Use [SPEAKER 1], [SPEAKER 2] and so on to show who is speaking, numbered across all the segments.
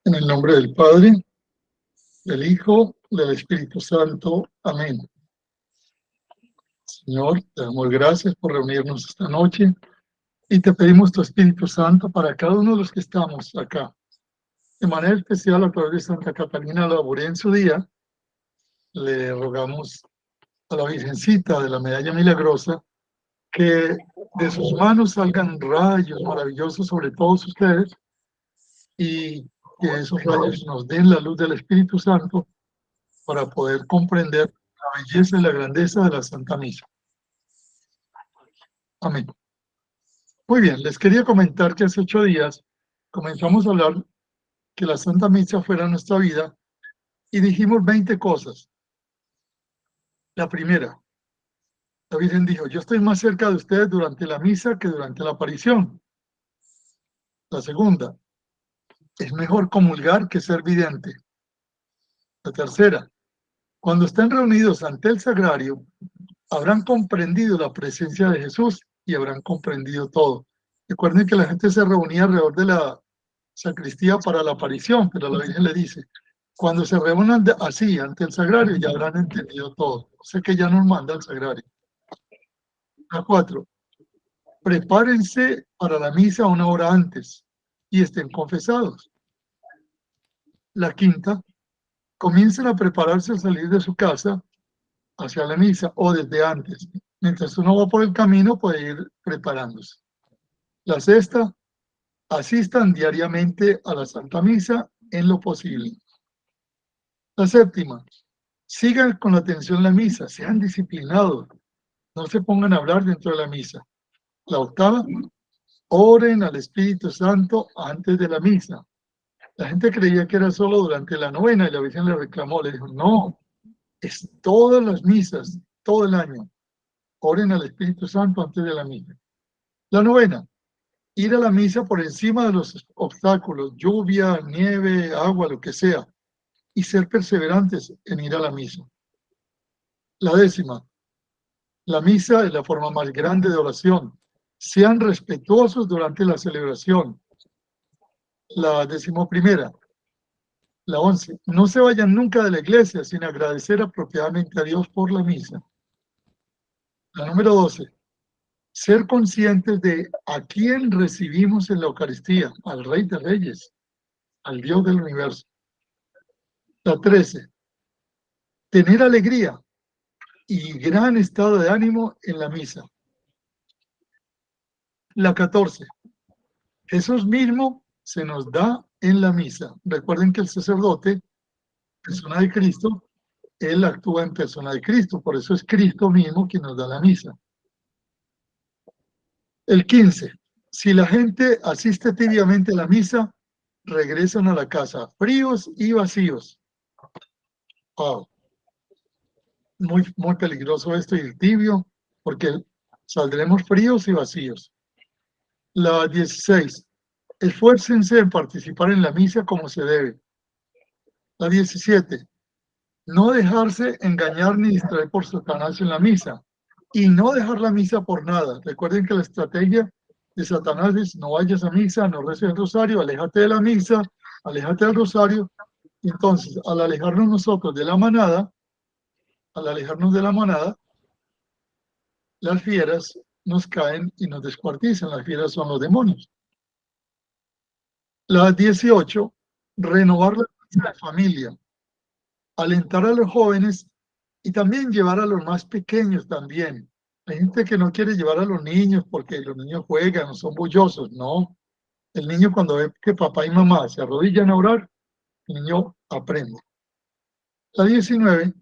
[SPEAKER 1] En el nombre del Padre, del Hijo, del Espíritu Santo. Amén. Señor, te damos gracias por reunirnos esta noche y te pedimos tu Espíritu Santo para cada uno de los que estamos acá. De manera especial, a través de Santa Catalina Labouré en su día, le rogamos a la Virgencita de la Medalla Milagrosa que de sus manos salgan rayos maravillosos sobre todos ustedes y que esos rayos nos den la luz del Espíritu Santo para poder comprender la belleza y la grandeza de la Santa Misa. Amén. Muy bien, les quería comentar que hace 8 días comenzamos a hablar que la Santa Misa fuera nuestra vida y dijimos 20 cosas. La primera, la Virgen dijo, yo estoy más cerca de ustedes durante la misa que durante la aparición. La segunda, es mejor comulgar que ser vidente. La tercera, cuando estén reunidos ante el sagrario, habrán comprendido la presencia de Jesús y habrán comprendido todo. Recuerden que la gente se reunía alrededor de la sacristía para la aparición, pero la Virgen le dice, cuando se reúnan así ante el sagrario ya habrán entendido todo. O sea que ya nos manda al sagrario. La 4, prepárense para la misa 1 hora antes y estén confesados. La 5, comiencen a prepararse al salir de su casa hacia la misa o desde antes. Mientras uno va por el camino puede ir preparándose. La 6, asistan diariamente a la Santa Misa en lo posible. La 7, sigan con atención la misa, sean disciplinados, no se pongan a hablar dentro de la misa. La 8, oren al Espíritu Santo antes de la misa. La gente creía que era solo durante la novena y la Virgen le reclamó, le dijo, no, es todas las misas, todo el año. Oren al Espíritu Santo antes de la misa. La 9, ir a la misa por encima de los obstáculos, lluvia, nieve, agua, lo que sea, y ser perseverantes en ir a la misa. La 10, la misa es la forma más grande de oración. Sean respetuosos durante la celebración. La 11, la 11, no se vayan nunca de la iglesia sin agradecer apropiadamente a Dios por la misa. La número 12, ser conscientes de a quién recibimos en la Eucaristía, al Rey de Reyes, al Dios del universo. La 13, tener alegría y gran estado de ánimo en la misa. La 14, Jesús mismo se nos da en la misa. Recuerden que el sacerdote, persona de Cristo, él actúa en persona de Cristo, por eso es Cristo mismo quien nos da la misa. El 15, si la gente asiste tibiamente a la misa, regresan a la casa fríos y vacíos. Wow. Muy peligroso esto y el tibio, porque saldremos fríos y vacíos. La 16, esfuércense en participar en la misa como se debe. La 17, no dejarse engañar ni distraer por Satanás en la misa y no dejar la misa por nada. Recuerden que la estrategia de Satanás es no vayas a misa, no reces el rosario, aléjate de la misa, aléjate del rosario. Y entonces, al alejarnos nosotros de la manada, las fieras nos caen y nos descuartizan. Las fieras son los demonios. La 18, renovar la vida de familia, alentar a los jóvenes y también llevar a los más pequeños también. Hay gente que no quiere llevar a los niños porque los niños juegan o son bullosos. No, el niño cuando ve que papá y mamá se arrodillan a orar, el niño aprende. La 19,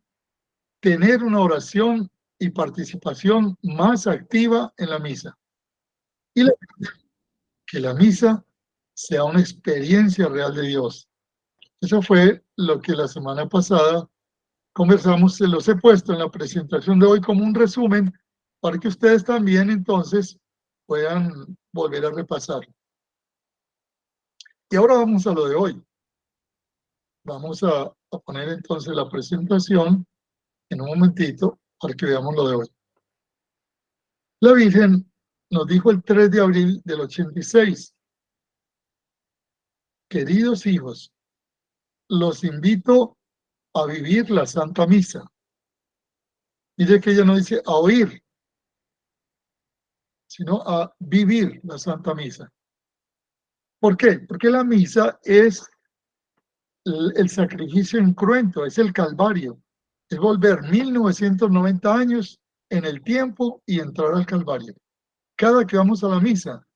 [SPEAKER 1] tener una oración y participación más activa en la misa. Y que la misa sea una experiencia real de Dios. Eso fue lo que la semana pasada conversamos, se los he puesto en la presentación de hoy como un resumen para que ustedes también entonces puedan volver a repasar. Y ahora vamos a lo de hoy. Vamos a poner entonces la presentación en un momentito para que veamos lo de hoy. La Virgen nos dijo el 3 de abril del 86, queridos hijos, los invito a vivir la Santa Misa. Mire que ella no dice a oír, sino a vivir la Santa Misa. ¿Por qué? Porque la misa es el sacrificio incruento, es el Calvario, es volver 1990 años en el tiempo y entrar al Calvario. Cada que vamos a la misa,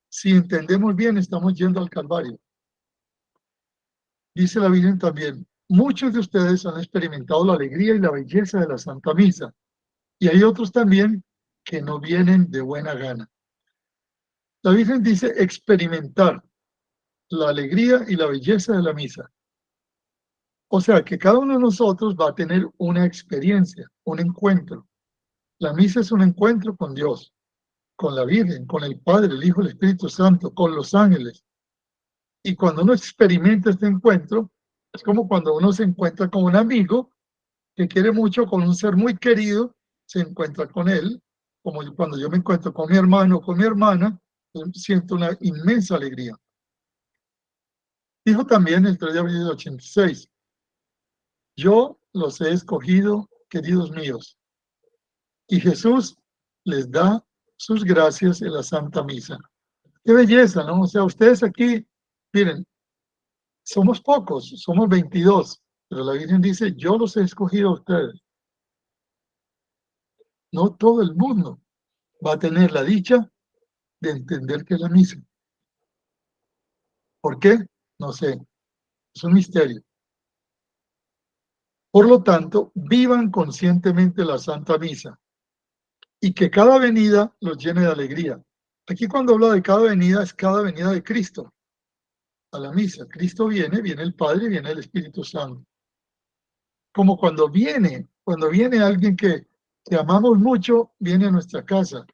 [SPEAKER 1] si entendemos bien, estamos yendo al Calvario. Dice la Virgen también, muchos de ustedes han experimentado la alegría y la belleza de la Santa Misa, y hay otros también que no vienen de buena gana. La Virgen dice experimentar la alegría y la belleza de la misa. O sea que cada uno de nosotros va a tener una experiencia, un encuentro. La misa es un encuentro con Dios, con la Virgen, con el Padre, el Hijo, el Espíritu Santo, con los ángeles. Y cuando uno experimenta este encuentro, es como cuando uno se encuentra con un amigo que quiere mucho, con un ser muy querido, se encuentra con él, como cuando yo me encuentro con mi hermano o con mi hermana, siento una inmensa alegría. Dijo también el 3 de abril del 86, yo los he escogido, queridos míos, y Jesús les da sus gracias en la Santa Misa. Qué belleza, ¿no? O sea, ustedes aquí, miren, somos pocos, somos 22, pero la Virgen dice, yo los he escogido a ustedes. No todo el mundo va a tener la dicha de entender qué es la misa. ¿Por qué? No sé, es un misterio. Por lo tanto, vivan conscientemente la Santa Misa y que cada venida los llene de alegría. Aquí cuando habla de cada venida, es cada venida de Cristo a la misa. Cristo viene, viene el Padre, viene el Espíritu Santo. Como cuando viene alguien que amamos mucho, viene a nuestra casa,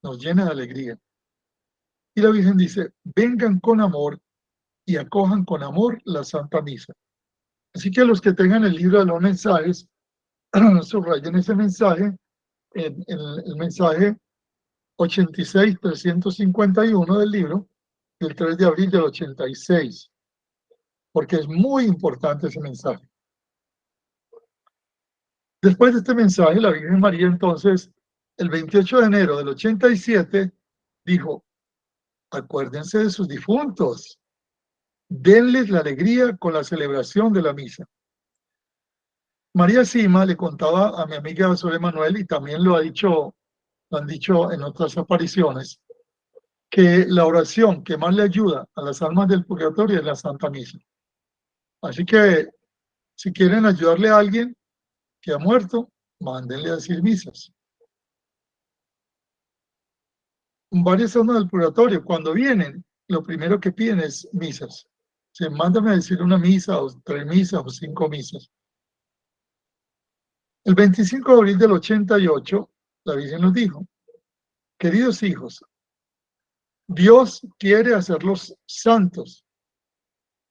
[SPEAKER 1] nos llena de alegría. Y la Virgen dice, vengan con amor y acojan con amor la Santa Misa. Así que los que tengan el libro de los mensajes, subrayen ese mensaje, en el mensaje 86-351 del libro, del 3 de abril del 86, porque es muy importante ese mensaje. Después de este mensaje, la Virgen María entonces, el 28 de enero del 87, dijo, acuérdense de sus difuntos, denles la alegría con la celebración de la misa. María Sima le contaba a mi amiga Sole Manuel, y también lo han dicho en otras apariciones, que la oración que más le ayuda a las almas del purgatorio es la Santa Misa. Así que si quieren ayudarle a alguien que ha muerto, mándenle a decir misas. Varias almas del purgatorio, cuando vienen, lo primero que piden es misas. Se mándame a decir una misa, o 3 misas, o 5 misas. El 25 de abril del 88, la Virgen nos dijo, queridos hijos, Dios quiere hacerlos santos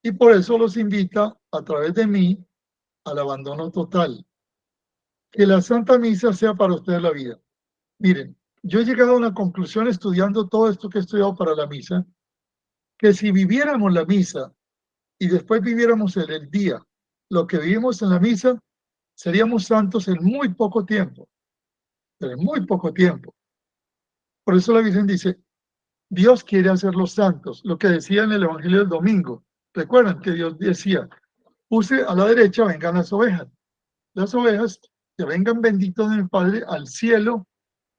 [SPEAKER 1] y por eso los invita a través de mí al abandono total. Que la Santa Misa sea para ustedes la vida. Miren, yo he llegado a una conclusión estudiando todo esto que he estudiado para la misa, que si viviéramos la misa y después viviéramos en el día lo que vivimos en la misa, seríamos santos en muy poco tiempo, pero en muy poco tiempo. Por eso la Virgen dice, Dios quiere hacerlos santos, lo que decía en el Evangelio del domingo. Recuerdan que Dios decía, puse a la derecha, vengan las ovejas que vengan benditos de mi Padre al cielo,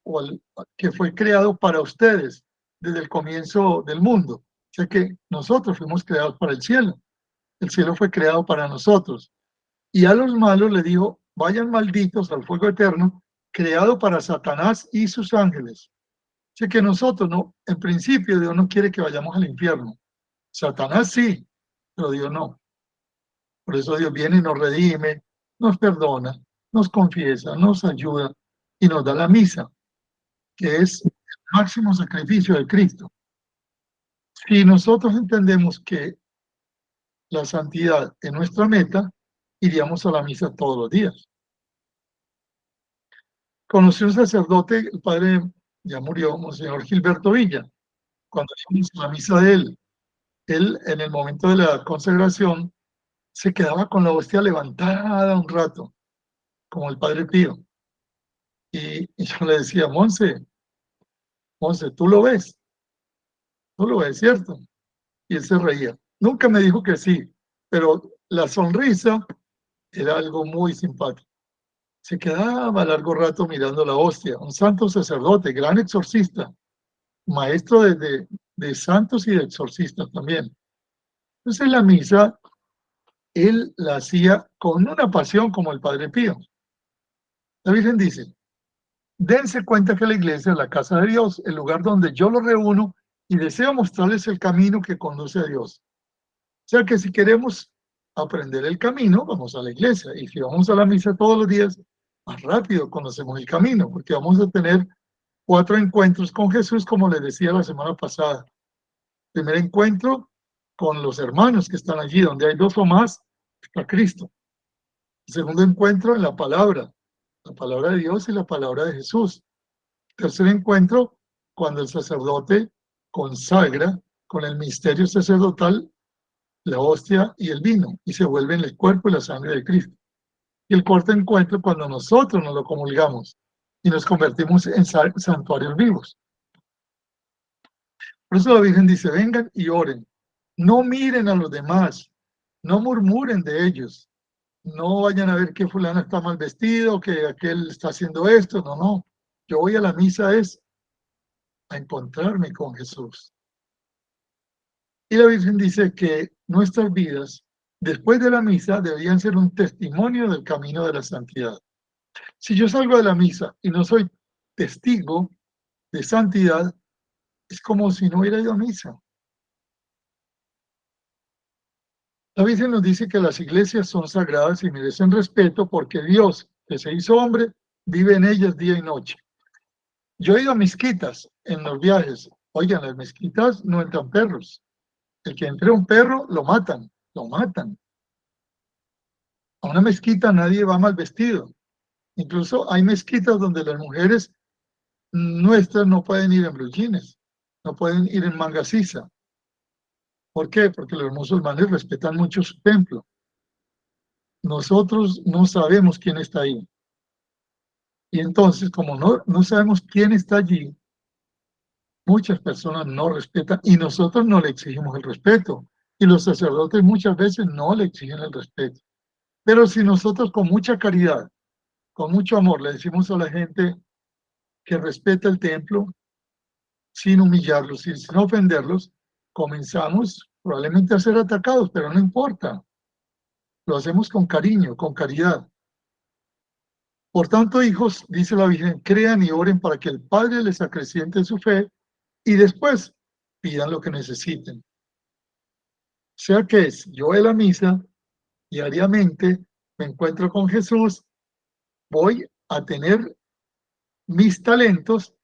[SPEAKER 1] o al que fue creado para ustedes desde el comienzo del mundo. O sea que nosotros fuimos creados para el cielo fue creado para nosotros. Y a los malos le dijo, vayan malditos al fuego eterno, creado para Satanás y sus ángeles. O sea que nosotros no, en principio Dios no quiere que vayamos al infierno. Satanás sí, pero Dios no. Por eso Dios viene y nos redime, nos perdona, nos confiesa, nos ayuda y nos da la misa, que es el máximo sacrificio de Cristo. Si nosotros entendemos que la santidad es nuestra meta, iríamos a la misa todos los días. Conocí un sacerdote, el padre ya murió, Monseñor Gilberto Villa, cuando íbamos a la misa de él. Él, en el momento de la consagración, se quedaba con la hostia levantada un rato, como el Padre Pío. Y yo le decía, Monse, tú lo ves, ¿cierto? Y él se reía. Nunca me dijo que sí, pero la sonrisa era algo muy simpático. Se quedaba largo rato mirando la hostia, un santo sacerdote, gran exorcista, maestro de santos y de exorcistas también. Entonces la misa, él la hacía con una pasión como el Padre Pío. La Virgen dice, dense cuenta que la iglesia es la casa de Dios, el lugar donde yo los reúno y deseo mostrarles el camino que conduce a Dios. O sea que si queremos aprender el camino, vamos a la iglesia. Y si vamos a la misa todos los días, más rápido conocemos el camino, porque vamos a tener 4 encuentros con Jesús, como les decía la semana pasada. Primer encuentro con los hermanos que están allí, donde hay 2 o más, está Cristo. Segundo encuentro en la palabra de Dios y la palabra de Jesús. Tercer encuentro, cuando el sacerdote consagra con el misterio sacerdotal la hostia y el vino, y se vuelven el cuerpo y la sangre de Cristo. Y el cuarto encuentro, cuando nosotros nos lo comulgamos y nos convertimos en santuarios vivos. Por eso la Virgen dice, vengan y oren. No miren a los demás, no murmuren de ellos, no vayan a ver que fulano está mal vestido, que aquel está haciendo esto, no. Yo voy a la misa es a encontrarme con Jesús. Y la Virgen dice que nuestras vidas, después de la misa, deberían ser un testimonio del camino de la santidad. Si yo salgo de la misa y no soy testigo de santidad, es como si no hubiera ido a misa. La Virgen nos dice que las iglesias son sagradas y merecen respeto porque Dios, que se hizo hombre, vive en ellas día y noche. Yo he ido a mezquitas en los viajes. Oigan, las mezquitas no entran perros. El que entre un perro, lo matan. A una mezquita nadie va mal vestido. Incluso hay mezquitas donde las mujeres nuestras no pueden ir en blue jeans, no pueden ir en manga sisa. ¿Por qué? Porque los musulmanes respetan mucho su templo. Nosotros no sabemos quién está ahí. Y entonces, como no sabemos quién está allí, muchas personas no respetan y nosotros no le exigimos el respeto. Y los sacerdotes muchas veces no le exigen el respeto. Pero si nosotros con mucha caridad, con mucho amor, le decimos a la gente que respeta el templo, sin humillarlos y sin ofenderlos, comenzamos probablemente a ser atacados, pero no importa. Lo hacemos con cariño, con caridad. Por tanto, hijos, dice la Virgen, crean y oren para que el Padre les acreciente su fe y después pidan lo que necesiten. O sea que es, yo voy a la misa diariamente, me encuentro con Jesús, voy a tener mis talentos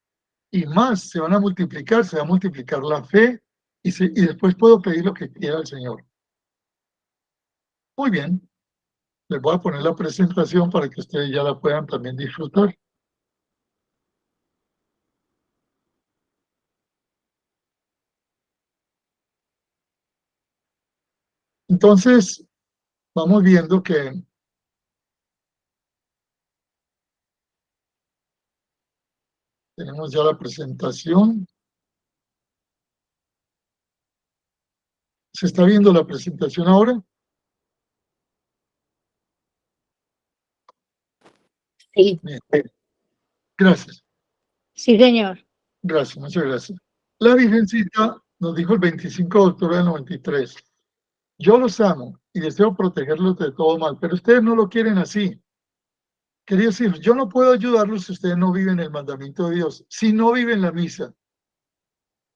[SPEAKER 1] y más se van a multiplicar, se va a multiplicar la fe y después puedo pedir lo que quiera al Señor. Muy bien, les voy a poner la presentación para que ustedes ya la puedan también disfrutar. Entonces, vamos viendo que tenemos ya la presentación. ¿Se está viendo la presentación ahora?
[SPEAKER 2] Sí.
[SPEAKER 1] Bien. Gracias.
[SPEAKER 2] Sí, señor.
[SPEAKER 1] Gracias, muchas gracias. La Virgencita nos dijo el 25 de octubre del 93. Yo los amo y deseo protegerlos de todo mal, pero ustedes no lo quieren así. Quería decir, yo no puedo ayudarlos si ustedes no viven el mandamiento de Dios, si no viven la misa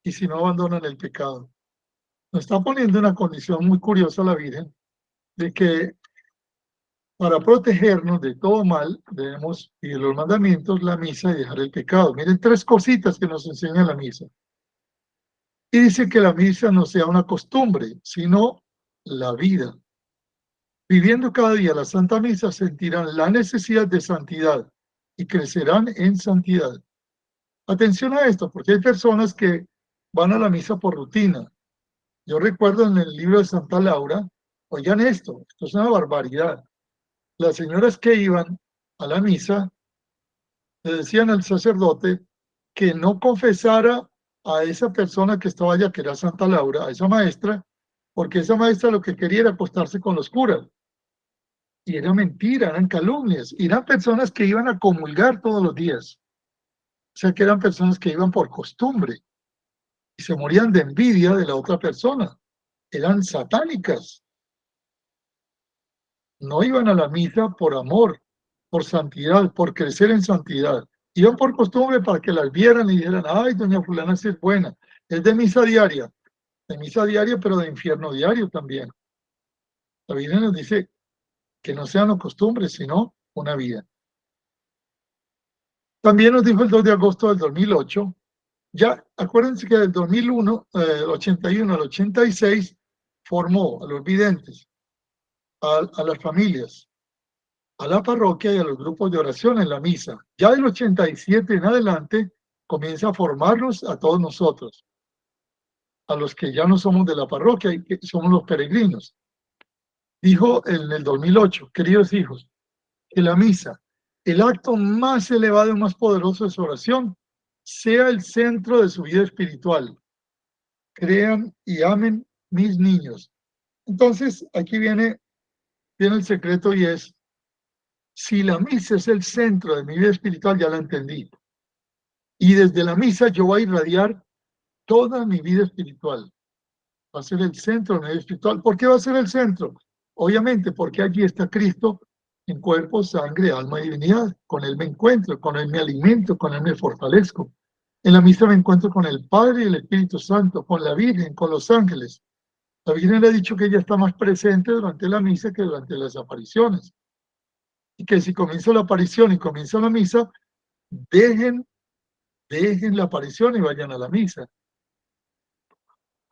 [SPEAKER 1] y si no abandonan el pecado. Nos está poniendo una condición muy curiosa la Virgen, de que para protegernos de todo mal debemos seguir los mandamientos, la misa y dejar el pecado. Miren 3 cositas que nos enseña la misa. Y dice que la misa no sea una costumbre, sino la vida. Viviendo cada día la Santa Misa sentirán la necesidad de santidad y crecerán en santidad. Atención a esto, porque hay personas que van a la misa por rutina. Yo recuerdo en el libro de Santa Laura Oigan esto es una barbaridad. Las señoras que iban a la misa le decían al sacerdote que no confesara a esa persona que estaba allá, que era Santa Laura, a esa maestra, porque esa maestra lo que quería era acostarse con los curas. Y era mentira, eran calumnias, y eran personas que iban a comulgar todos los días. O sea que eran personas que iban por costumbre y se morían de envidia de la otra persona. Eran satánicas. No iban a la misa por amor, por santidad, por crecer en santidad. Iban por costumbre para que las vieran y dijeran, ay, doña fulana sí es buena. Es de misa diaria, pero de infierno diario también. La Biblia nos dice que no sean las costumbres, sino una vida. También nos dijo el 2 de agosto del 2008, ya acuérdense que del 2001, 81 al 86, formó a los videntes, a las familias, a la parroquia y a los grupos de oración en la misa. Ya del 87 en adelante comienza a formarnos a todos nosotros, a los que ya no somos de la parroquia y que somos los peregrinos. Dijo en el 2008, queridos hijos, que la misa, el acto más elevado y más poderoso de su oración, sea el centro de su vida espiritual. Crean y amen mis niños. Entonces, aquí viene el secreto y es, si la misa es el centro de mi vida espiritual, ya la entendí. Y desde la misa yo voy a irradiar toda mi vida espiritual. Va a ser el centro de mi vida espiritual. ¿Por qué va a ser el centro? Obviamente, porque allí está Cristo en cuerpo, sangre, alma y divinidad. Con Él me encuentro, con Él me alimento, con Él me fortalezco. En la misa me encuentro con el Padre y el Espíritu Santo, con la Virgen, con los ángeles. La Virgen le ha dicho que ella está más presente durante la misa que durante las apariciones. Y que si comienza la aparición y comienza la misa, dejen la aparición y vayan a la misa.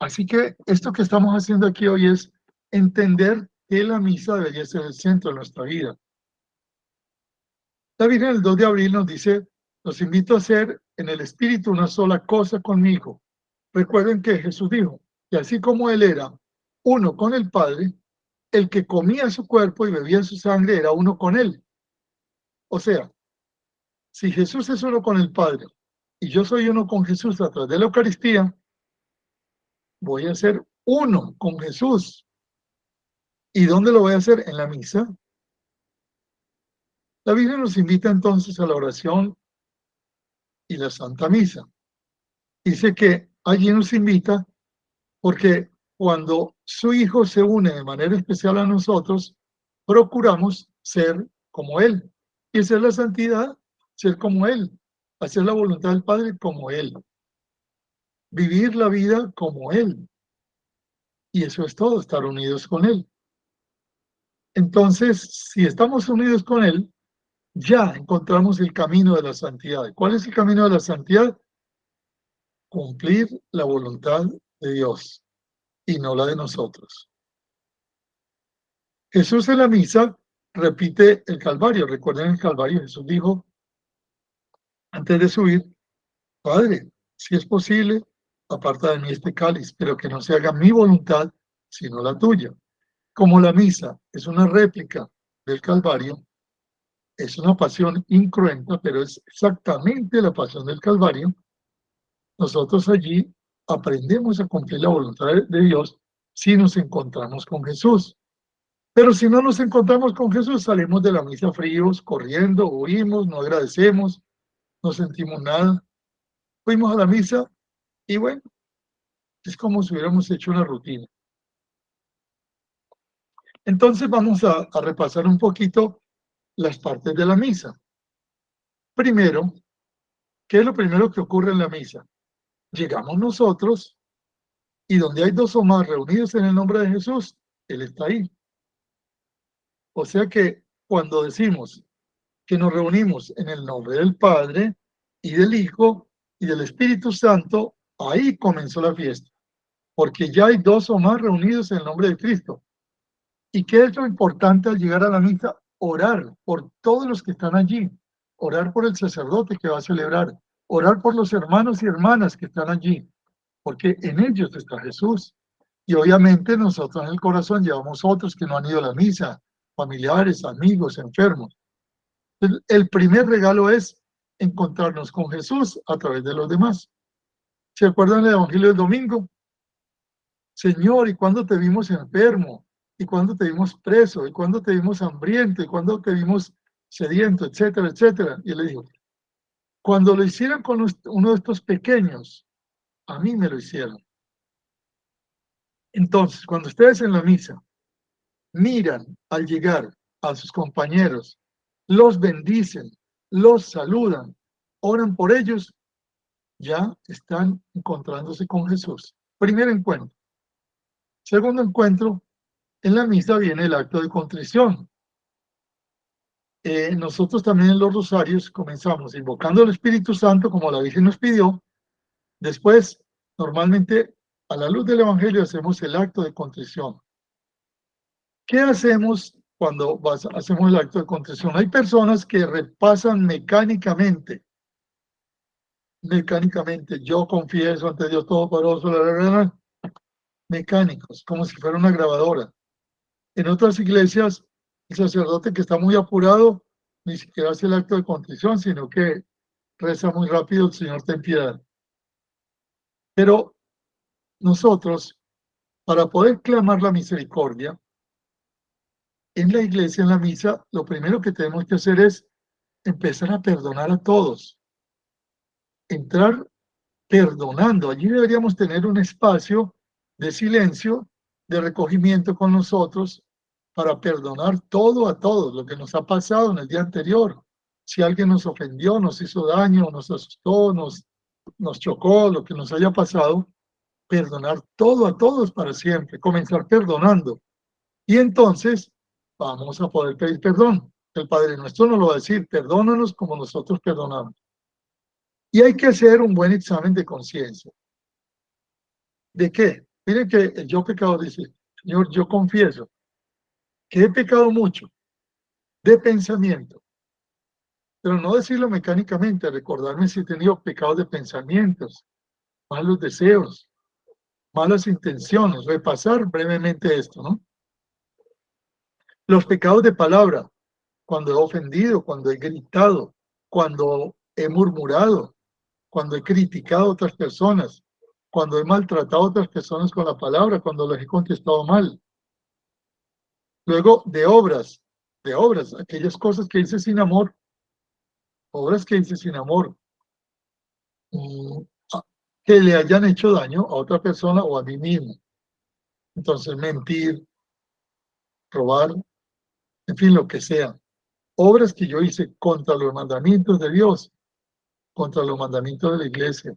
[SPEAKER 1] Así que esto que estamos haciendo aquí hoy es entender que la misa debería ser el centro de nuestra vida. La Virgen el 2 de abril nos dice, los invito a hacer en el Espíritu una sola cosa conmigo. Recuerden que Jesús dijo que así como Él era uno con el Padre, el que comía su cuerpo y bebía su sangre era uno con Él. O sea, si Jesús es uno con el Padre y yo soy uno con Jesús a través de la Eucaristía, voy a ser uno con Jesús. ¿Y dónde lo voy a hacer? En la misa. La Biblia nos invita entonces a la oración y la Santa Misa. Dice que allí nos invita porque cuando su Hijo se une de manera especial a nosotros, procuramos ser como Él. Y esa es la santidad, ser como Él, hacer la voluntad del Padre como Él, vivir la vida como Él. Y eso es todo, estar unidos con Él. Entonces, si estamos unidos con Él, ya encontramos el camino de la santidad. ¿Cuál es el camino de la santidad? Cumplir la voluntad de Dios y no la de nosotros. Jesús en la misa repite el Calvario. Recuerden el Calvario, Jesús dijo antes de subir, Padre, si es posible, aparta de mí este cáliz, pero que no se haga mi voluntad, sino la tuya. Como la misa es una réplica del Calvario, es una pasión incruenta, pero es exactamente la pasión del Calvario. Nosotros allí aprendemos a cumplir la voluntad de Dios si nos encontramos con Jesús. Pero si no nos encontramos con Jesús, salimos de la misa fríos, corriendo, huimos, no agradecemos, no sentimos nada. Fuimos a la misa y bueno, es como si hubiéramos hecho una rutina. Entonces vamos a repasar un poquito las partes de la misa. Primero, ¿qué es lo primero que ocurre en la misa? Llegamos nosotros y donde hay dos o más reunidos en el nombre de Jesús, Él está ahí. O sea que cuando decimos que nos reunimos en el nombre del Padre y del Hijo y del Espíritu Santo, ahí comenzó la fiesta, porque ya hay dos o más reunidos en el nombre de Cristo. ¿Y qué es lo importante al llegar a la misa? Orar por todos los que están allí, orar por el sacerdote que va a celebrar, orar por los hermanos y hermanas que están allí, porque en ellos está Jesús. Y obviamente nosotros en el corazón llevamos otros que no han ido a la misa, familiares, amigos, enfermos. El primer regalo es encontrarnos con Jesús a través de los demás. ¿Se acuerdan del Evangelio del domingo? Señor, ¿y cuándo te vimos enfermo? ¿Y cuándo te vimos preso? ¿Y cuándo te vimos hambriento? ¿Y cuándo te vimos sediento? Etcétera, etcétera. Y él le dijo, cuando lo hicieron con uno de estos pequeños, a mí me lo hicieron. Entonces, cuando ustedes en la misa miran al llegar a sus compañeros, los bendicen, los saludan, oran por ellos, ya están encontrándose con Jesús. Primer encuentro. Segundo encuentro, en la misa viene el acto de contrición. Nosotros también en los rosarios comenzamos invocando al Espíritu Santo como la Virgen nos pidió. Después, normalmente, a la luz del Evangelio, hacemos el acto de contrición. ¿Qué hacemos cuando hacemos el acto de contrición? Hay personas que repasan mecánicamente, yo confieso ante Dios Todopoderoso, mecánicos, como si fuera una grabadora. En otras iglesias, el sacerdote que está muy apurado ni siquiera hace el acto de contrición, sino que reza muy rápido, el Señor ten piedad. Pero nosotros, para poder clamar la misericordia, en la iglesia, en la misa, lo primero que tenemos que hacer es empezar a perdonar a todos. Entrar perdonando. Allí deberíamos tener un espacio de silencio, de recogimiento con nosotros, para perdonar todo a todos, lo que nos ha pasado en el día anterior. Si alguien nos ofendió, nos hizo daño, nos asustó, nos chocó, lo que nos haya pasado, perdonar todo a todos para siempre, comenzar perdonando. Y entonces vamos a poder pedir perdón. El Padre Nuestro nos lo va a decir, perdónanos como nosotros perdonamos. Y hay que hacer un buen examen de conciencia. ¿De qué? Miren que el yo pecador dice, Señor, yo confieso que he pecado mucho de pensamiento, pero no decirlo mecánicamente, recordarme si he tenido pecados de pensamientos, malos deseos, malas intenciones, repasar brevemente esto, ¿no? Los pecados de palabra, cuando he ofendido, cuando he gritado, cuando he murmurado, cuando he criticado a otras personas, cuando he maltratado a otras personas con la palabra, cuando les he contestado mal. Luego, de obras, aquellas cosas que hice sin amor, obras que hice sin amor, que le hayan hecho daño a otra persona o a mí mismo. Entonces, mentir, robar, en fin, lo que sea. Obras que yo hice contra los mandamientos de Dios, contra los mandamientos de la iglesia,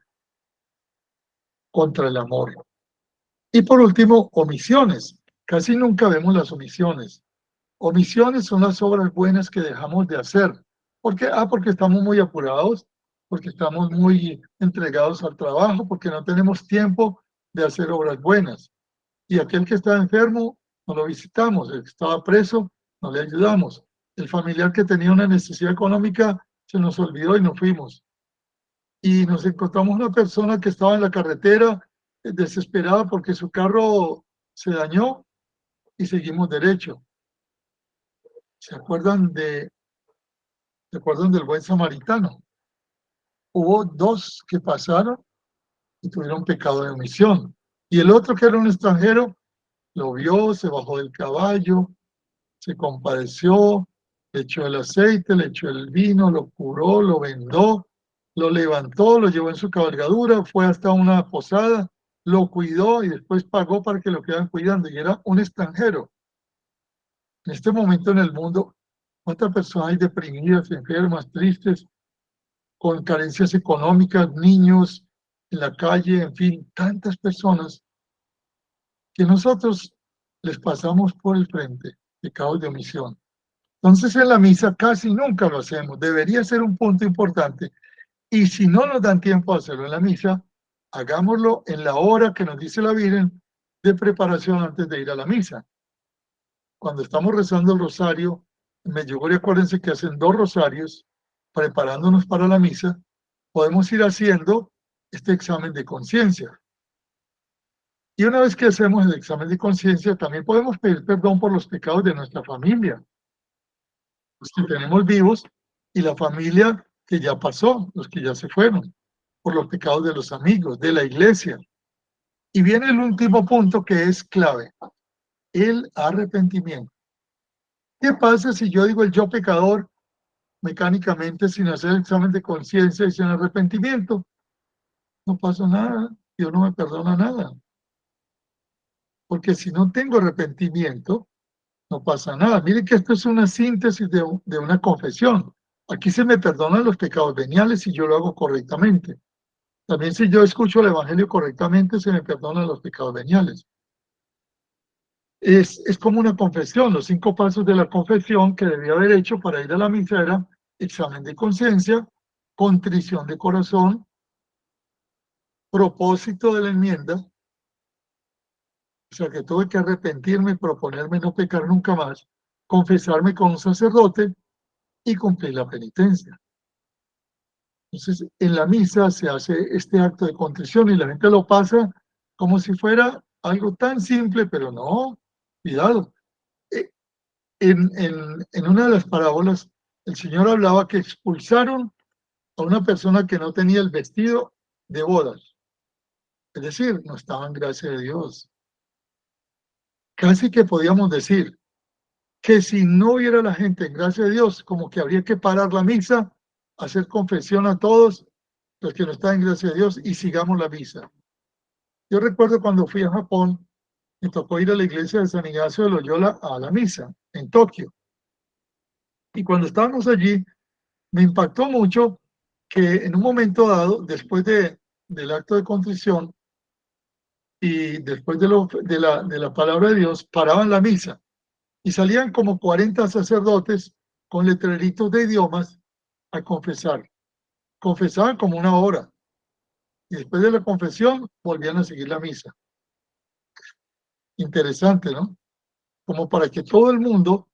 [SPEAKER 1] contra el amor. Y por último, omisiones. Casi nunca vemos las omisiones. Omisiones son las obras buenas que dejamos de hacer. ¿Por qué? Porque estamos muy apurados, porque estamos muy entregados al trabajo, porque no tenemos tiempo de hacer obras buenas. Y aquel que está enfermo, no lo visitamos. El que estaba preso, no le ayudamos. El familiar que tenía una necesidad económica, se nos olvidó y no fuimos. Y nos encontramos una persona que estaba en la carretera desesperada porque su carro se dañó y seguimos derecho. ¿Se acuerdan del buen samaritano? Hubo dos que pasaron y tuvieron pecado de omisión. Y el otro, que era un extranjero, lo vio, se bajó del caballo, se compadeció, le echó el aceite, le echó el vino, lo curó, lo vendó, lo levantó, lo llevó en su cabalgadura, fue hasta una posada, lo cuidó y después pagó para que lo quedaran cuidando. Y era un extranjero. En este momento en el mundo, ¿cuántas personas hay deprimidas, enfermas, tristes, con carencias económicas, niños en la calle, en fin, tantas personas que nosotros les pasamos por el frente, pecados de omisión? Entonces en la misa casi nunca lo hacemos, debería ser un punto importante. Y si no nos dan tiempo a hacerlo en la misa, hagámoslo en la hora que nos dice la Virgen de preparación antes de ir a la misa. Cuando estamos rezando el rosario, en Medjugorje, acuérdense que hacen 2 rosarios preparándonos para la misa, podemos ir haciendo este examen de conciencia. Y una vez que hacemos el examen de conciencia, también podemos pedir perdón por los pecados de nuestra familia, los que tenemos vivos, y la familia que ya pasó, los que ya se fueron, por los pecados de los amigos, de la iglesia. Y viene el último punto que es clave, el arrepentimiento. ¿Qué pasa si yo digo el yo pecador mecánicamente sin hacer el examen de conciencia y sin arrepentimiento? No pasa nada, Dios no me perdona nada. Porque si no tengo arrepentimiento, no pasa nada. Miren que esto es una síntesis de una confesión. Aquí se me perdonan los pecados veniales si yo lo hago correctamente. También si yo escucho el evangelio correctamente, se me perdonan los pecados veniales. Es como una confesión, los 5 pasos de la confesión que debía haber hecho para ir a la misa era examen de conciencia, contrición de corazón, propósito de la enmienda, o sea que tuve que arrepentirme y proponerme no pecar nunca más, confesarme con un sacerdote y cumplir la penitencia. Entonces, en la misa se hace este acto de contrición y la gente lo pasa como si fuera algo tan simple, pero no, cuidado. En una de las parábolas, el Señor hablaba que expulsaron a una persona que no tenía el vestido de bodas. Es decir, no estaba en gracia de Dios. Casi que podíamos decir que si no hubiera la gente en gracia de Dios, como que habría que parar la misa, hacer confesión a todos los que no están en gracia de Dios y sigamos la misa. Yo recuerdo cuando fui a Japón, me tocó ir a la iglesia de San Ignacio de Loyola a la misa en Tokio. Y cuando estábamos allí, me impactó mucho que en un momento dado, después del acto de contrición y después de la palabra de Dios, paraban la misa y salían como 40 sacerdotes con letreritos de idiomas a confesar. Confesaban como una hora y después de la confesión volvían a seguir la misa. Interesante, ¿no? Como para que todo el mundo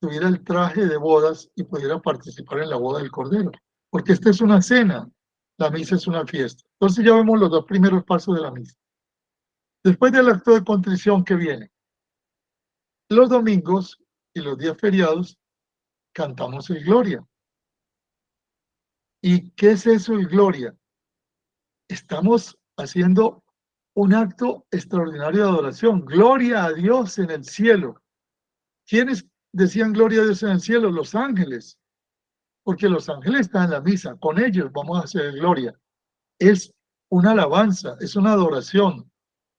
[SPEAKER 1] tuviera el traje de bodas y pudiera participar en la boda del Cordero. Porque esta es una cena, la misa es una fiesta. Entonces ya vemos los 2 primeros pasos de la misa. Después del acto de contrición que viene, los domingos y los días feriados cantamos el Gloria. ¿Y qué es eso el Gloria? Estamos haciendo un acto extraordinario de adoración. Gloria a Dios en el cielo. ¿Quiénes decían gloria a Dios en el cielo? Los ángeles. Porque los ángeles están en la misa. Con ellos vamos a hacer gloria. Es una alabanza, es una adoración.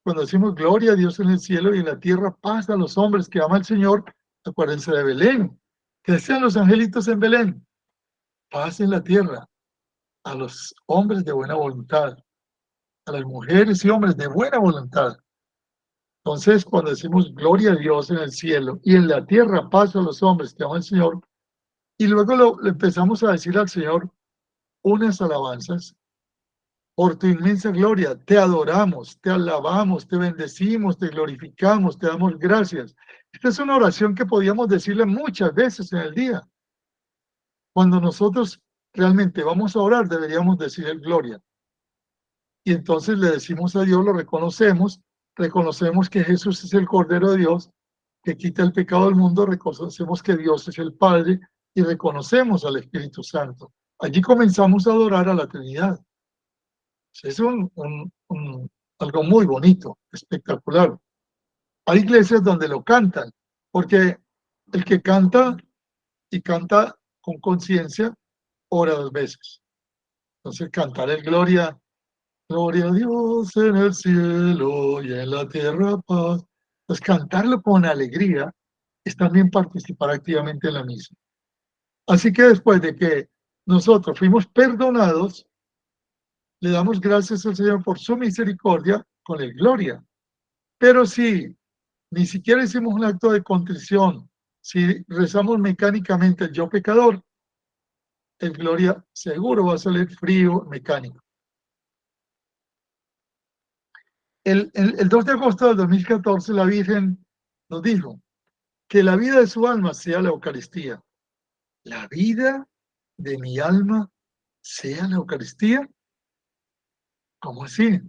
[SPEAKER 1] Cuando decimos gloria a Dios en el cielo y en la tierra, paz a los hombres que aman al Señor, acuérdense de Belén. ¿Qué decían los angelitos en Belén? Paz en la tierra a los hombres de buena voluntad, a las mujeres y hombres de buena voluntad. Entonces, cuando decimos gloria a Dios en el cielo y en la tierra paz a los hombres que aman al Señor, y luego le empezamos a decir al Señor unas alabanzas por tu inmensa gloria, te adoramos, te alabamos, te bendecimos, te glorificamos, te damos gracias. Esta es una oración que podíamos decirle muchas veces en el día. Cuando nosotros realmente vamos a orar, deberíamos decir el gloria. Y entonces le decimos a Dios, lo reconocemos, reconocemos que Jesús es el Cordero de Dios, que quita el pecado del mundo, reconocemos que Dios es el Padre y reconocemos al Espíritu Santo. Allí comenzamos a adorar a la Trinidad. Es algo muy bonito, espectacular. Hay iglesias donde lo cantan, porque el que canta y canta con conciencia, ora 2 veces. Entonces cantar el gloria, gloria a Dios en el cielo y en la tierra paz. Pues cantarlo con alegría es también participar activamente en la misa. Así que después de que nosotros fuimos perdonados, le damos gracias al Señor por su misericordia con el gloria. Pero si ni siquiera hicimos un acto de contrición, si rezamos mecánicamente el yo pecador, el gloria seguro va a salir frío, mecánico. El 2 de agosto del 2014 la Virgen nos dijo que la vida de su alma sea la Eucaristía. ¿La vida de mi alma sea la Eucaristía? ¿Cómo así?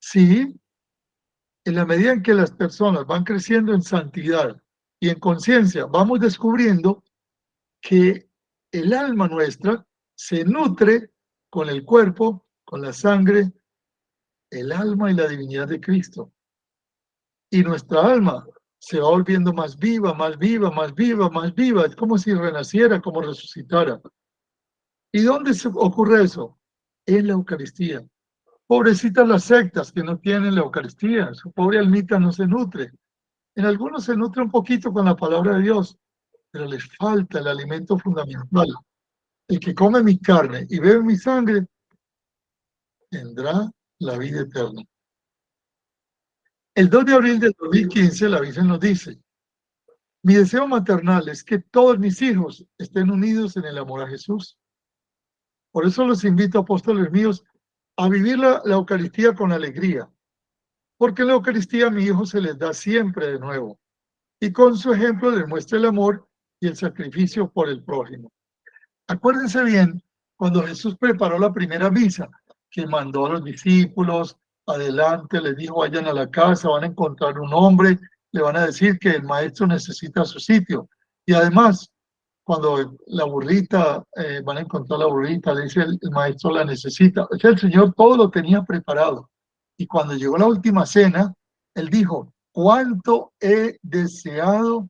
[SPEAKER 1] Sí, en la medida en que las personas van creciendo en santidad y en conciencia, vamos descubriendo que el alma nuestra se nutre con el cuerpo, con la sangre, el alma y la divinidad de Cristo. Y nuestra alma se va volviendo más viva, más viva, más viva, más viva. Es como si renaciera, como resucitara. ¿Y dónde ocurre eso? En la Eucaristía. Pobrecitas las sectas que no tienen la Eucaristía. Su pobre almita no se nutre. En algunos se nutre un poquito con la palabra de Dios, pero les falta el alimento fundamental. El que come mi carne y bebe mi sangre tendrá la vida eterna. El 2 de abril del 2015 la Virgen nos dice: mi deseo maternal es que todos mis hijos estén unidos en el amor a Jesús. Por eso los invito, apóstoles míos, a vivir la Eucaristía con alegría, porque en la Eucaristía a mi hijo se les da siempre de nuevo, y con su ejemplo les muestra el amor y el sacrificio por el prójimo. Acuérdense bien, cuando Jesús preparó la primera misa, que mandó a los discípulos adelante, les dijo: vayan a la casa, van a encontrar un hombre, le van a decir que el maestro necesita su sitio. Y además, cuando la burrita, van a encontrar la burrita, le dice el maestro la necesita. O sea, el Señor todo lo tenía preparado. Y cuando llegó la última cena, Él dijo: cuánto he deseado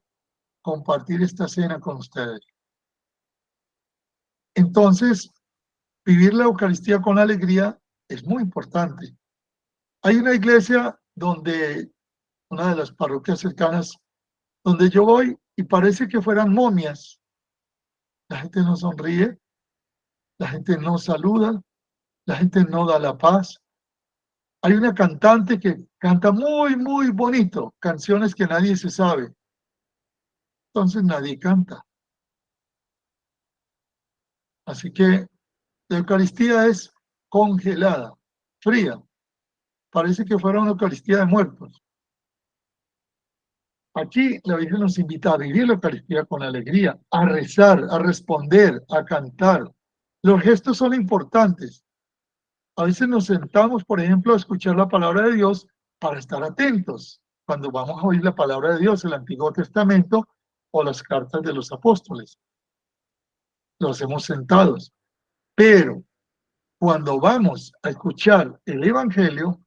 [SPEAKER 1] compartir esta cena con ustedes. Entonces, vivir la Eucaristía con alegría es muy importante. Hay una iglesia donde, una de las parroquias cercanas, donde yo voy y parece que fueran momias. La gente no sonríe, la gente no saluda, la gente no da la paz. Hay una cantante que canta muy, muy bonito, canciones que nadie se sabe. Entonces nadie canta. Así que la Eucaristía es congelada, fría. Parece que fuera una Eucaristía de muertos. Aquí la Virgen nos invita a vivir la Eucaristía con alegría, a rezar, a responder, a cantar. Los gestos son importantes. A veces nos sentamos, por ejemplo, a escuchar la palabra de Dios para estar atentos cuando vamos a oír la palabra de Dios, el Antiguo Testamento o las cartas de los apóstoles. Lo hacemos sentados. Pero cuando vamos a escuchar el Evangelio,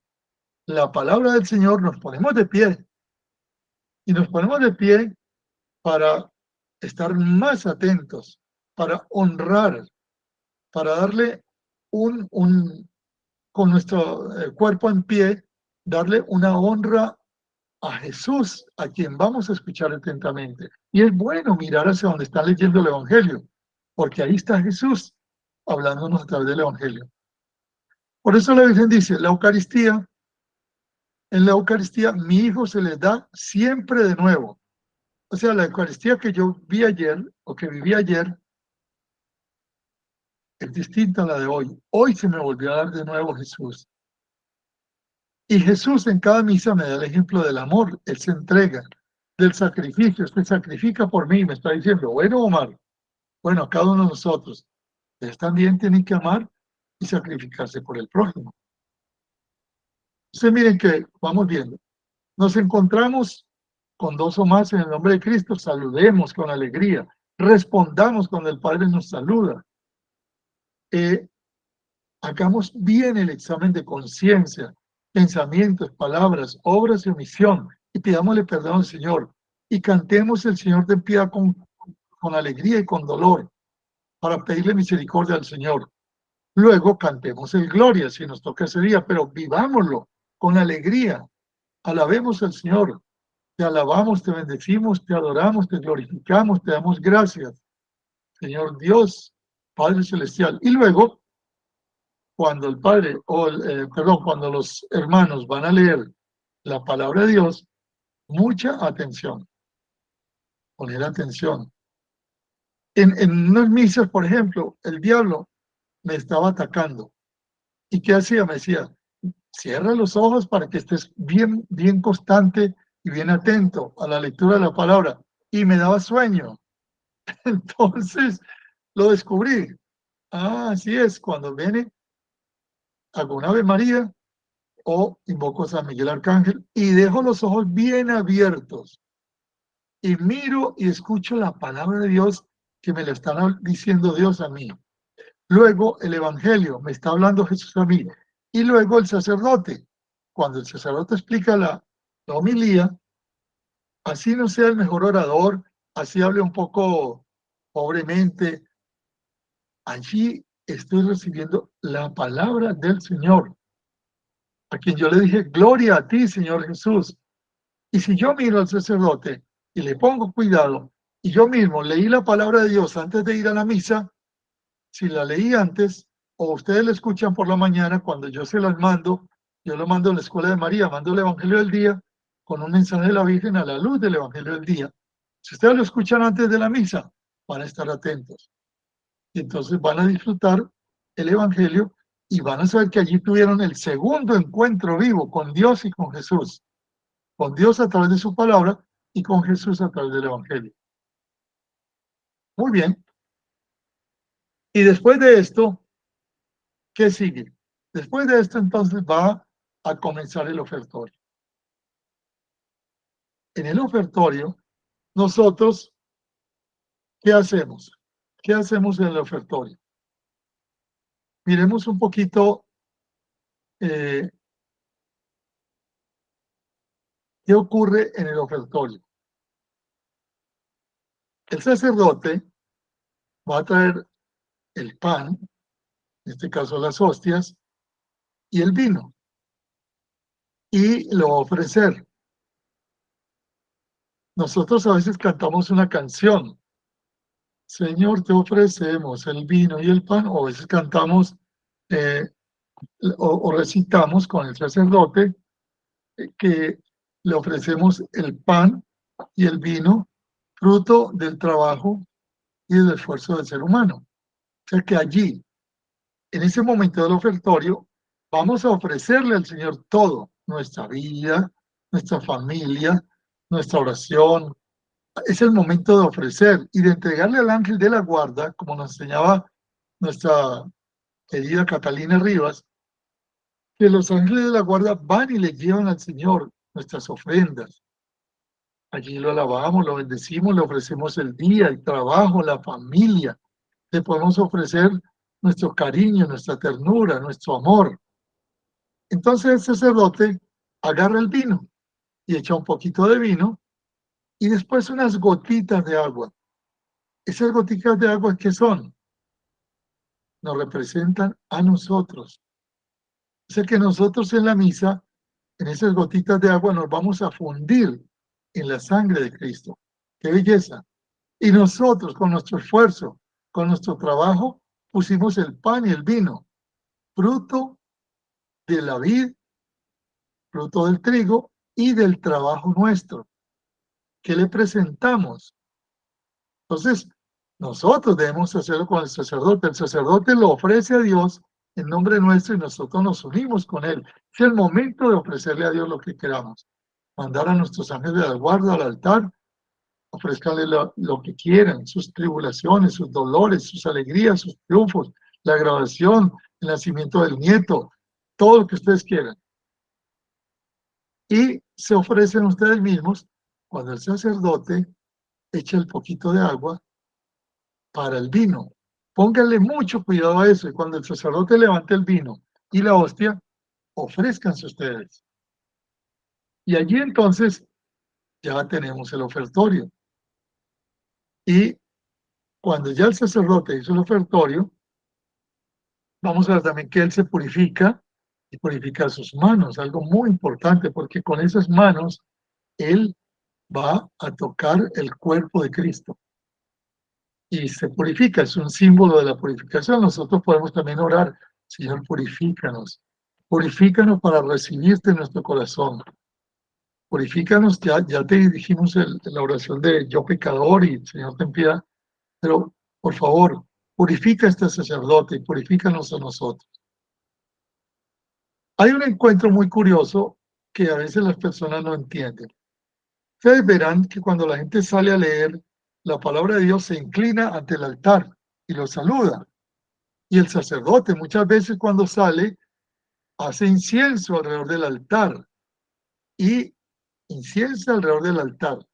[SPEAKER 1] la palabra del Señor, nos ponemos de pie. Y nos ponemos de pie para estar más atentos, para honrar, para darle con nuestro cuerpo en pie, darle una honra a Jesús, a quien vamos a escuchar atentamente. Y es bueno mirar hacia donde está leyendo el Evangelio, porque ahí está Jesús hablándonos a través del Evangelio. Por eso la Virgen dice: la Eucaristía, en la Eucaristía mi hijo se les da siempre de nuevo. O sea, la Eucaristía que yo vi ayer o que viví ayer es distinta a la de hoy. Hoy se me volvió a dar de nuevo Jesús. Y Jesús en cada misa me da el ejemplo del amor. Él se entrega, del sacrificio. Se sacrifica por mí. Me está diciendo: bueno, Omar, bueno, a cada uno de nosotros, ustedes también tienen que amar y sacrificarse por el prójimo. Ustedes miren que vamos viendo. Nos encontramos con dos o más en el nombre de Cristo. Saludemos con alegría. Respondamos cuando el Padre nos saluda. Hagamos bien el examen de conciencia, pensamientos, palabras, obras y omisión, y pidámosle perdón al Señor. Y cantemos el Señor ten piedad con alegría y con dolor, para pedirle misericordia al Señor. Luego cantemos el Gloria, si nos toca ese día, pero vivámoslo con alegría. Alabemos al Señor. Te alabamos, te bendecimos, te adoramos, te glorificamos, te damos gracias, Señor Dios, Padre Celestial. Y luego, cuando el padre, cuando los hermanos van a leer la palabra de Dios, mucha atención, poner atención. En unas misas, por ejemplo, el diablo me estaba atacando. ¿Y qué hacía? Me decía: cierra los ojos para que estés bien, bien constante y bien atento a la lectura de la palabra. Y me daba sueño. Entonces lo descubrí. Ah, así es, cuando viene, hago una Ave María o invoco a San Miguel Arcángel y dejo los ojos bien abiertos y miro y escucho la palabra de Dios que me la está diciendo Dios a mí. Luego el Evangelio, me está hablando Jesús a mí. Y luego el sacerdote. Cuando el sacerdote explica la homilía, así no sea el mejor orador, así hable un poco pobremente, allí estoy recibiendo la palabra del Señor, a quien yo le dije, gloria a ti, Señor Jesús. Y si yo miro al sacerdote y le pongo cuidado, y yo mismo leí la palabra de Dios antes de ir a la misa, si la leí antes, o ustedes la escuchan por la mañana, cuando yo se las mando, yo lo mando a la Escuela de María, mando el Evangelio del Día con un mensaje de la Virgen a la luz del Evangelio del Día. Si ustedes lo escuchan antes de la misa, van a estar atentos. Y entonces van a disfrutar el Evangelio y van a saber que allí tuvieron el segundo encuentro vivo con Dios y con Jesús. Con Dios a través de su palabra y con Jesús a través del Evangelio. Muy bien. Y después de esto, ¿qué sigue? Después de esto, entonces, va a comenzar el ofertorio. En el ofertorio, nosotros, ¿qué hacemos? ¿Qué hacemos en el ofertorio? Miremos un poquito qué ocurre en el ofertorio. El sacerdote va a traer el pan, en este caso las hostias, y el vino, y lo va a ofrecer. Nosotros a veces cantamos una canción, Señor, te ofrecemos el vino y el pan, o a veces cantamos o recitamos con el sacerdote que le ofrecemos el pan y el vino, fruto del trabajo y del esfuerzo del ser humano. O sea que allí, en ese momento del ofertorio, vamos a ofrecerle al Señor todo, nuestra vida, nuestra familia, nuestra oración. Es el momento de ofrecer y de entregarle al ángel de la guarda, como nos enseñaba nuestra querida Catalina Rivas, que los ángeles de la guarda van y le llevan al Señor nuestras ofrendas. Allí lo alabamos, lo bendecimos, le ofrecemos el día, el trabajo, la familia. Le podemos ofrecer nuestro cariño, nuestra ternura, nuestro amor. Entonces el sacerdote agarra el vino y echa un poquito de vino y después unas gotitas de agua. Esas gotitas de agua, ¿qué son? Nos representan a nosotros. O sea que nosotros en la misa, en esas gotitas de agua, nos vamos a fundir en la sangre de Cristo. ¡Qué belleza! Y nosotros, con nuestro esfuerzo, con nuestro trabajo, pusimos el pan y el vino, fruto de la vid, fruto del trigo y del trabajo nuestro, que le presentamos. Entonces, nosotros debemos hacerlo con el sacerdote. El sacerdote lo ofrece a Dios en nombre nuestro y nosotros nos unimos con él. Es el momento de ofrecerle a Dios lo que queramos. Mandar a nuestros ángeles de la guarda al altar, ofrezcanle lo que quieran, sus tribulaciones, sus dolores, sus alegrías, sus triunfos, la graduación, el nacimiento del nieto, todo lo que ustedes quieran. Y se ofrecen ustedes mismos cuando el sacerdote echa el poquito de agua para el vino. Pónganle mucho cuidado a eso. Y cuando el sacerdote levante el vino y la hostia, ofrézcanse ustedes. Y allí entonces ya tenemos el ofertorio. Y cuando ya el sacerdote hizo el ofertorio, vamos a ver también que él se purifica y purifica sus manos, algo muy importante, porque con esas manos él va a tocar el cuerpo de Cristo. Y se purifica, es un símbolo de la purificación. Nosotros podemos también orar, Señor, purifícanos. Purifícanos para recibirte en nuestro corazón. Purifícanos, ya te dijimos la oración de yo pecador y Señor ten piedad, pero por favor, purifica a este sacerdote y purifícanos a nosotros. Hay un encuentro muy curioso que a veces las personas no entienden. Ustedes verán que cuando la gente sale a leer la palabra de Dios se inclina ante el altar y lo saluda. Y el sacerdote muchas veces cuando sale hace incienso alrededor del altar y incienso alrededor del altar,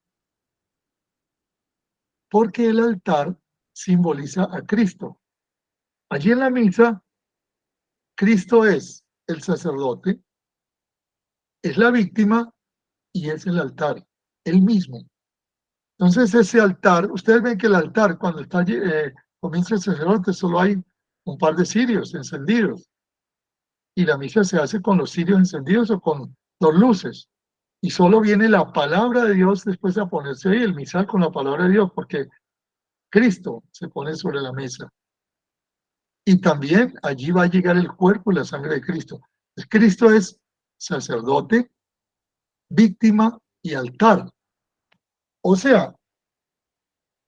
[SPEAKER 1] porque el altar simboliza a Cristo. Allí en la misa, Cristo es el sacerdote, es la víctima y es el altar, él mismo. Entonces ese altar, ustedes ven que el altar cuando está comienza el sacerdote solo hay un par de cirios encendidos y la misa se hace con los cirios encendidos o con dos luces y solo viene la palabra de Dios después a ponerse ahí, el misal con la palabra de Dios, porque Cristo se pone sobre la mesa y también allí va a llegar el cuerpo y la sangre de Cristo. Entonces, Cristo es sacerdote, víctima y altar. O sea,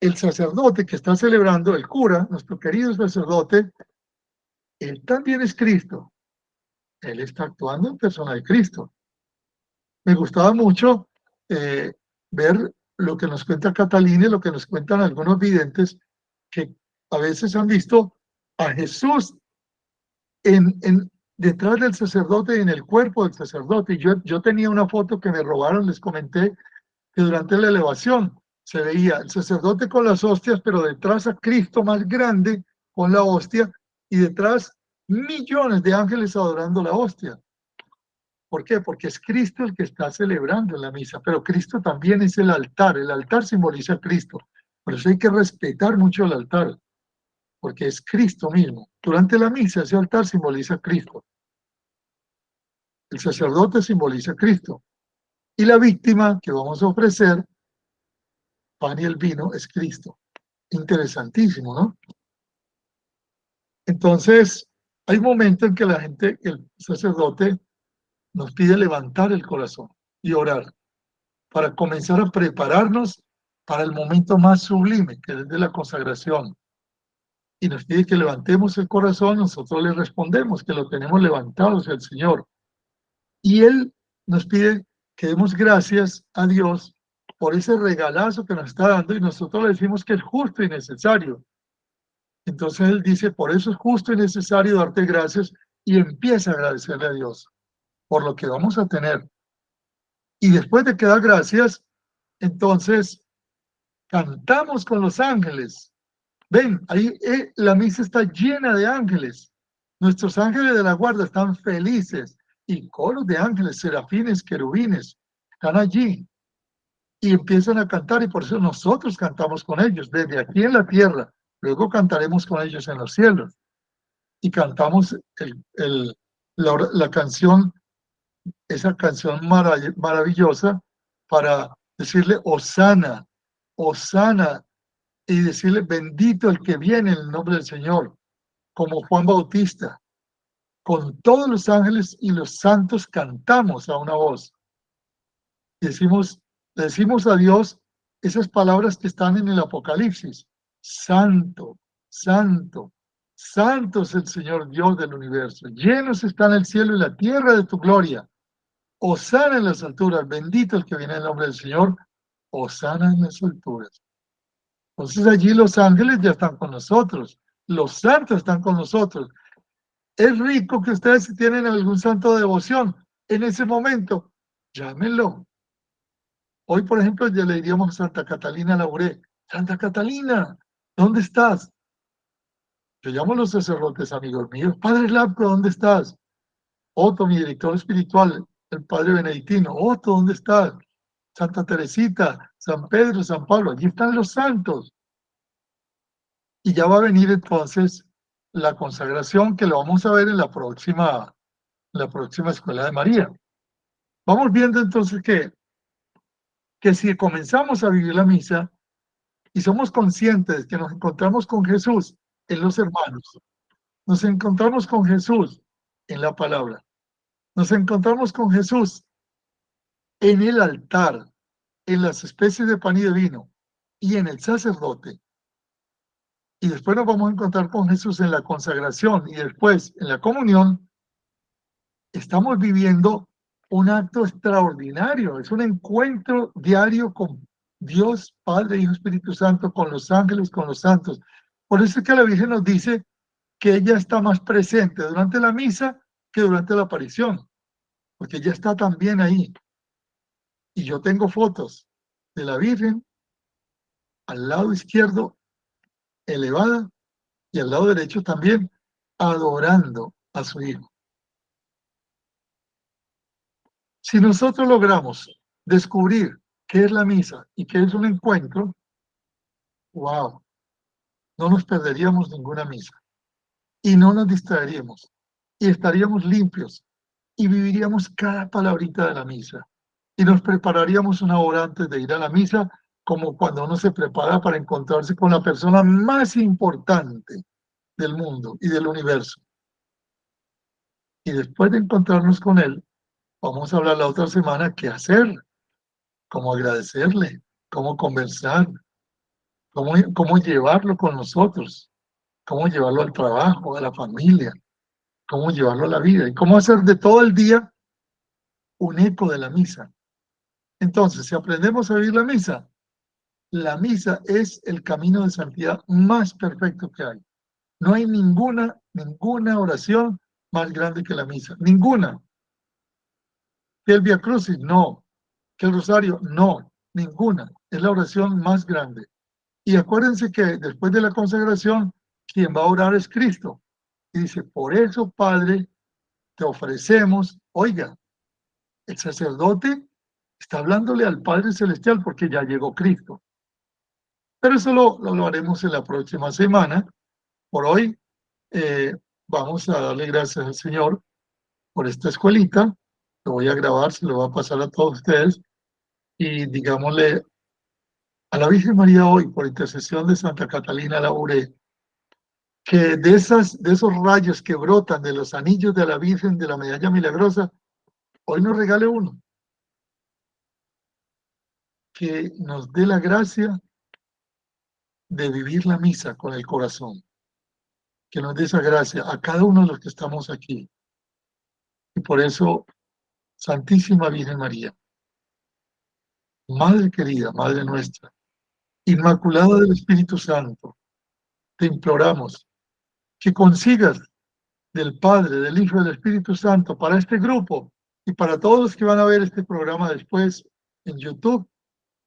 [SPEAKER 1] el sacerdote que está celebrando, el cura, nuestro querido sacerdote, él también es Cristo. Él está actuando en persona de Cristo. Me gustaba mucho ver lo que nos cuenta Catalina y lo que nos cuentan algunos videntes que a veces han visto a Jesús detrás del sacerdote y en el cuerpo del sacerdote. Y yo tenía una foto que me robaron, les comenté, que durante la elevación se veía el sacerdote con las hostias, pero detrás a Cristo más grande con la hostia y detrás millones de ángeles adorando la hostia. ¿Por qué? Porque es Cristo el que está celebrando en la misa, pero Cristo también es el altar simboliza a Cristo. Por eso hay que respetar mucho el altar, porque es Cristo mismo. Durante la misa ese altar simboliza a Cristo. El sacerdote simboliza a Cristo. Y la víctima que vamos a ofrecer, pan y el vino, es Cristo. Interesantísimo, ¿no? Entonces, hay un momento en que la gente, el sacerdote, nos pide levantar el corazón y orar para comenzar a prepararnos para el momento más sublime, que es de la consagración. Y nos pide que levantemos el corazón, nosotros le respondemos que lo tenemos levantado hacia el Señor. Y Él nos pide que demos gracias a Dios por ese regalazo que nos está dando y nosotros le decimos que es justo y necesario. Entonces Él dice, por eso es justo y necesario darte gracias y empieza a agradecerle a Dios por lo que vamos a tener. Y después de que da gracias, entonces cantamos con los ángeles. Ven, ahí la misa está llena de ángeles. Nuestros ángeles de la guarda están felices y coros de ángeles, serafines, querubines, están allí y empiezan a cantar y por eso nosotros cantamos con ellos desde aquí en la tierra. Luego cantaremos con ellos en los cielos y cantamos la canción, esa canción maravillosa para decirle Hosana, Hosana, y decirle bendito el que viene en el nombre del Señor, como Juan Bautista. Con todos los ángeles y los santos cantamos a una voz. Y le decimos a Dios esas palabras que están en el Apocalipsis. Santo, santo, santo es el Señor Dios del universo. Llenos están el cielo y la tierra de tu gloria. Hosana en las alturas, bendito el que viene en el nombre del Señor. Hosana en las alturas. Entonces allí los ángeles ya están con nosotros, los santos están con nosotros. Es rico que ustedes si tienen algún santo de devoción, en ese momento, llámenlo. Hoy, por ejemplo, ya le diríamos a Santa Catalina Lauré, Santa Catalina, ¿dónde estás? Yo llamo a los sacerdotes, amigos míos, Padre Lapco, ¿dónde estás? Otto, mi director espiritual, el Padre Benedictino, Otto, ¿dónde estás? Santa Teresita, San Pedro, San Pablo, allí están los santos. Y ya va a venir entonces la consagración que lo vamos a ver en la próxima Escuela de María. Vamos viendo entonces que si comenzamos a vivir la misa y somos conscientes que nos encontramos con Jesús en los hermanos, nos encontramos con Jesús en la palabra, nos encontramos con Jesús en el altar, en las especies de pan y de vino y en el sacerdote. Y después nos vamos a encontrar con Jesús en la consagración y después en la comunión. Estamos viviendo un acto extraordinario, es un encuentro diario con Dios, Padre, Hijo, Espíritu Santo, con los ángeles, con los santos. Por eso es que la Virgen nos dice que ella está más presente durante la misa que durante la aparición, porque ella está también ahí. Y yo tengo fotos de la Virgen al lado izquierdo elevada y al lado derecho también adorando a su Hijo. Si nosotros logramos descubrir qué es la misa y qué es un encuentro, wow, no nos perderíamos ninguna misa y no nos distraeríamos y estaríamos limpios y viviríamos cada palabrita de la misa y nos prepararíamos una hora antes de ir a la misa, como cuando uno se prepara para encontrarse con la persona más importante del mundo y del universo. Y después de encontrarnos con él, vamos a hablar la otra semana qué hacer, cómo agradecerle, cómo conversar, cómo llevarlo con nosotros, cómo llevarlo al trabajo, a la familia, cómo llevarlo a la vida y cómo hacer de todo el día un eco de la misa. Entonces, si aprendemos a vivir la misa es el camino de santidad más perfecto que hay. No hay ninguna oración más grande que la misa. Ninguna. Que el Vía Crucis, no. Que el Rosario, no. Ninguna. Es la oración más grande. Y acuérdense que después de la consagración, quien va a orar es Cristo. Y dice, por eso, Padre, te ofrecemos, oiga, el sacerdote está hablándole al Padre Celestial porque ya llegó Cristo. Pero eso lo haremos en la próxima semana. Por hoy vamos a darle gracias al Señor por esta escuelita. Lo voy a grabar, se lo voy a pasar a todos ustedes. Y digámosle a la Virgen María hoy, por intercesión de Santa Catalina Labouré, que de esos rayos que brotan de los anillos de la Virgen de la Medalla Milagrosa, hoy nos regale uno. Que nos dé la gracia de vivir la misa con el corazón. Que nos dé esa gracia a cada uno de los que estamos aquí. Y por eso, Santísima Virgen María, Madre querida, Madre nuestra, Inmaculada del Espíritu Santo, te imploramos que consigas del Padre, del Hijo y del Espíritu Santo para este grupo y para todos los que van a ver este programa después en YouTube,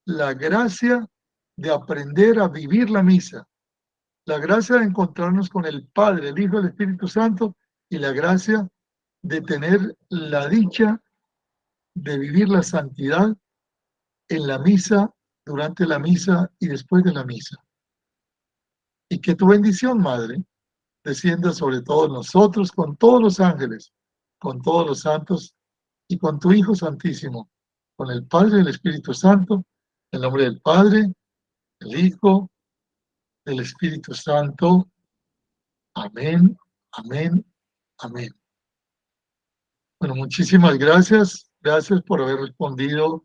[SPEAKER 1] la gracia de aprender a vivir la misa, la gracia de encontrarnos con el Padre, el Hijo y el Espíritu Santo y la gracia de tener la dicha de vivir la santidad en la misa, durante la misa y después de la misa. Y que tu bendición, Madre, descienda sobre todos nosotros, con todos los ángeles, con todos los santos y con tu Hijo Santísimo, con el Padre y el Espíritu Santo, en nombre del Padre, del Hijo, del Espíritu Santo. Amén, amén, amén. Bueno, muchísimas gracias. Gracias por haber respondido